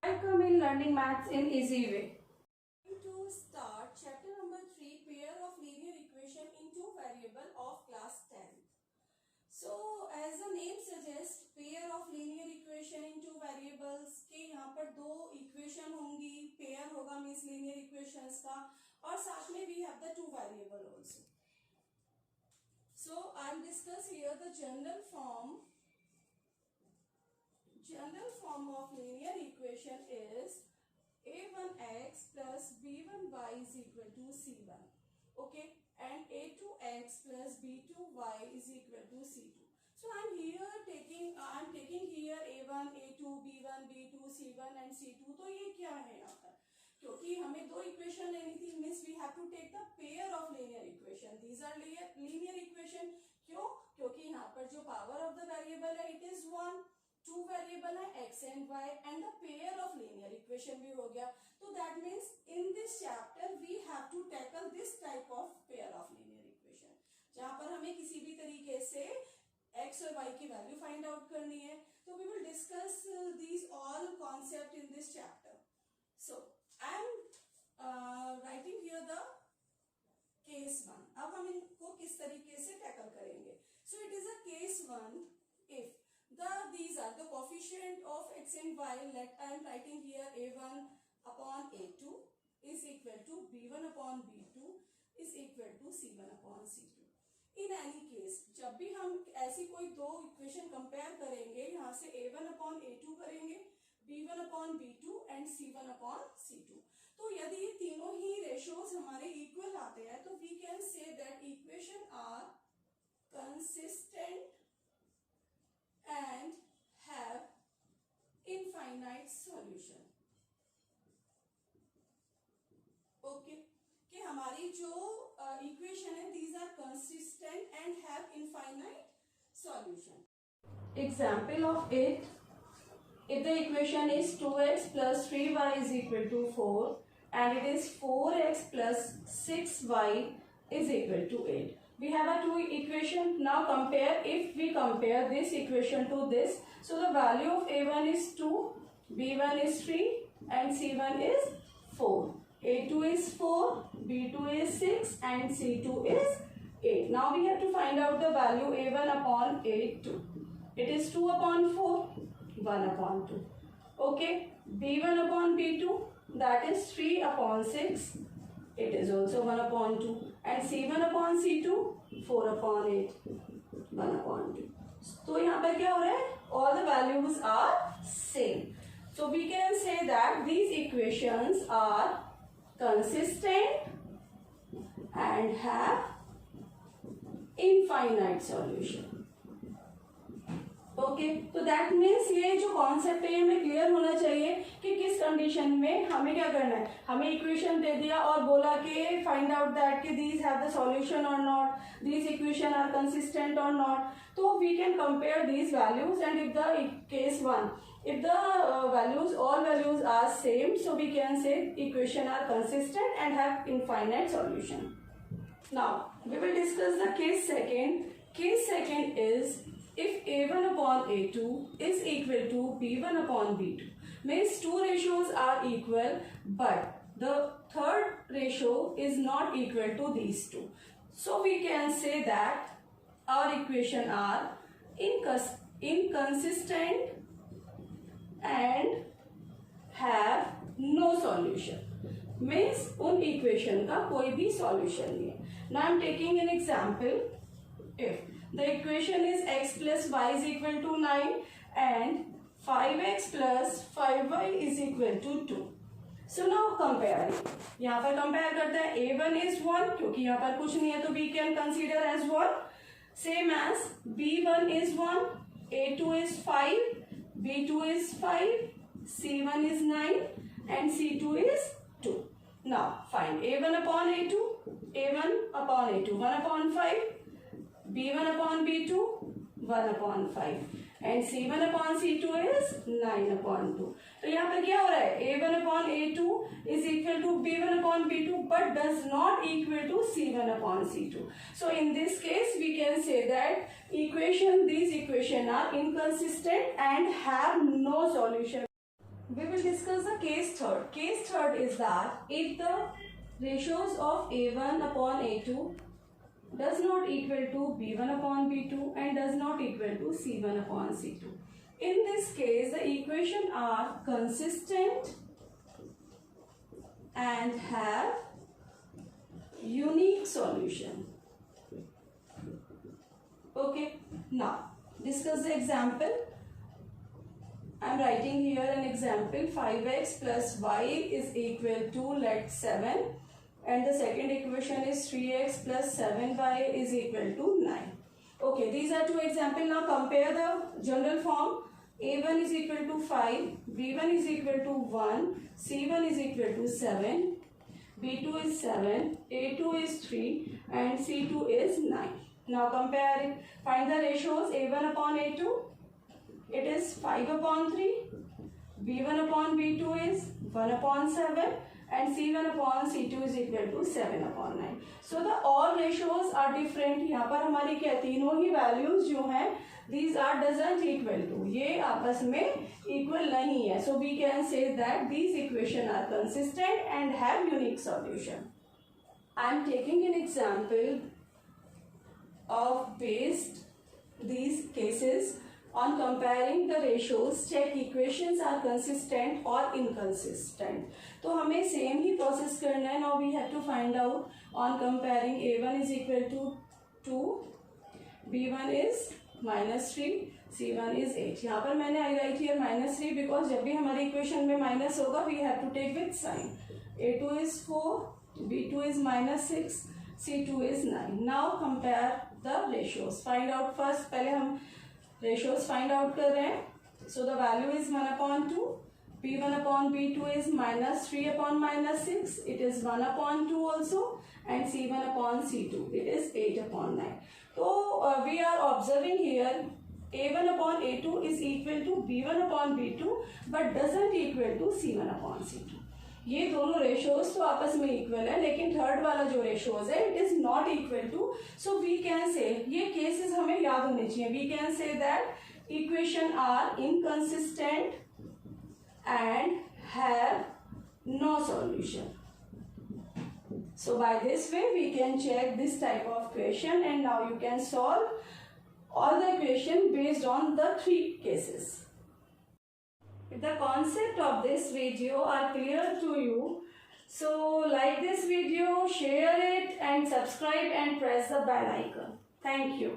Welcome in learning maths in easy way. To start chapter number 3, pair of linear equation in two variable of class 10th. So as the name suggests, pair of linear equation in two variables के यहाँ पर दो equation होंगी, pair होगा means linear equations का, और साथ में we have the two variable also. So I'll discuss here the general form of linear equation is a1x plus b1y is equal to c1, okay, and a2x plus b2y is equal to c2. So I'm taking here a1, a2, b1, b2, c1 and c2. तो ये क्या है यहाँ पर, क्योंकि हमें दो equation लेनी थी, means we have to take the pair of linear equation. These are linear equation. क्यों? क्योंकि यहाँ पर जो पावर ऑफ द वेरिएबल है इट इज 1, टू वेरिएबल है x and y, and the pair of linear equation भी हो गया. तो that means in this chapter we have to tackle this type of pair of linear equation, जहां पर हमें किसी भी तरीके से x और y की वैल्यू फाइंड आउट करनी है. तो we will discuss these all concept in this chapter. So I am writing here the case 1. अब हम इनको किस तरीके से टैकल करेंगे. So it is a case 1. If these are the coefficient of x and y. Let I am writing here a1 upon a2 is equal to b1 upon b2 is equal to c1 upon c2. In any case, जब भी हम ऐसी कोई दो equation compare करेंगे, यहाँ से a1 upon a2 करेंगे, b1 upon b2 and c1 upon c2. तो यदि ये तीनों ही रेशियोज हमारे इक्वल आते हैं, तो we can say that equation are consistent and have infinite solution. Okay, कि हमारी जो इक्वेशन है these are consistent and have infinite solution. Example of it: if the equation is 2x plus 3y is equal to 4 and it is 4x plus 6y is equal to 8. We have a two equation. Now compare. If we compare this equation to this, so the value of a1 is 2, b1 is 3 and c1 is 4. a2 is 4, b2 is 6 and c2 is 8. Now we have to find out the value a1 upon a2. It is 2 upon 4, 1 upon 2. Okay, b1 upon b2, that is 3 upon 6. It is also 1 upon 2. And c1 upon c2, 4 upon 8, 1 upon 2. तो यहाँ पर क्या हो रहा है? All the values are same. So we can say that these equations are consistent and have infinite solution. Okay, तो that means ये जो कॉन्सेप्ट है हमें क्लियर होना चाहिए कि किस कंडीशन में हमें क्या करना है. हमें इक्वेशन दे दिया और बोला कि फाइंड आउट दैट कि दीज हैव द सॉल्यूशन और not, these equation are consistent और नॉट. तो we can compare these values and if the case 1, if the all values are same, so we can say equation are consistent and have infinite solution. Now we will discuss the case second. Case second is if a1 upon a2 is equal to b1 upon b2, means two ratios are equal but the third ratio is not equal to these two. So we can say that our equation are inconsistent and have no solution. Means उन equation का कोई भी solution नहीं है. Now I am taking an example. If the equation is x plus y is equal to 9 and 5x plus 5y is equal to 2. So now compare. यहाँ पर compare करते हैं. a1 is 1 क्योंकि यहाँ पर कुछ नहीं है तो we can consider as 1. Same as b1 is 1, a2 is 5, b2 is 5, c1 is 9 and c2 is 2. Now find a1 upon a2, a1 upon a2, 1 upon 5, b1 upon b2, 1 upon 5 and c1 upon c2 is 9 upon 2. तो यहाँ पर क्या हो रहा है? a1 upon a2 is equal to b1 upon b2 but does not equal to c1 upon c2. So in this case we can say that these equations are inconsistent and have no solution. we will discuss the case third. Case third is that if the ratios of A1 upon A2 does not equal to B1 upon B2 and does not equal to C1 upon C2. In this case, the equations are consistent and have unique solution. Okay, now discuss the example. I am writing here an example. 5x plus y is equal to, let 7, and the second equation is 3x plus 7y is equal to 9. Okay, these are two examples. Now compare the general form. A1 is equal to 5, B1 is equal to 1, C1 is equal to 7, B2 is 7, A2 is 3 and C2 is 9. Now compare it. Find the ratios. A1 upon A2, it is 5 upon 3, B1 upon B2 is 1 upon 7 and C1 upon C2 is equal to 7 upon 9. So the all ratios are different. यहाँ पर हमारी क्या तीनों ही values जो हैं these are doesn't equal to, ये आपस में equal नहीं है. So we can say that these equations are consistent and have unique solution. I am taking an example of based these cases on comparing the ratios. Check equations are consistent or inconsistent. तो हमें same ही process करना है. Now we have to find out on comparing A1 is equal to 2, B1 is -3, C1 is 8. यहाँ पर मैंने I write here -3 because जब भी हमारी equation में minus होगा we have to take with sign. A2 is 4, B2 is -6, C2 is 9. Now compare the ratios. Find out first. पहले हम ratios find out कर रहे हैं. So the value is 1 upon 2. B1 upon B2 is -3 upon -6. It is 1 upon 2 also. And C1 upon C2. It is 8 upon 9. So we are observing here A1 upon A2 is equal to B1 upon B2 but doesn't equal to C1 upon C2. ये दोनों ratios तो आपस में equal है लेकिन third वाला जो ratios है it is not equal to. So we can say ये केसेस हमें याद होने चाहिए. We can say that equation are inconsistent and have no solution. So by this way we can check this type of question and now you can solve all the equation based on the three cases. If the concept of this video are clear to you, so like this video, share it and subscribe and press the bell icon. Thank you.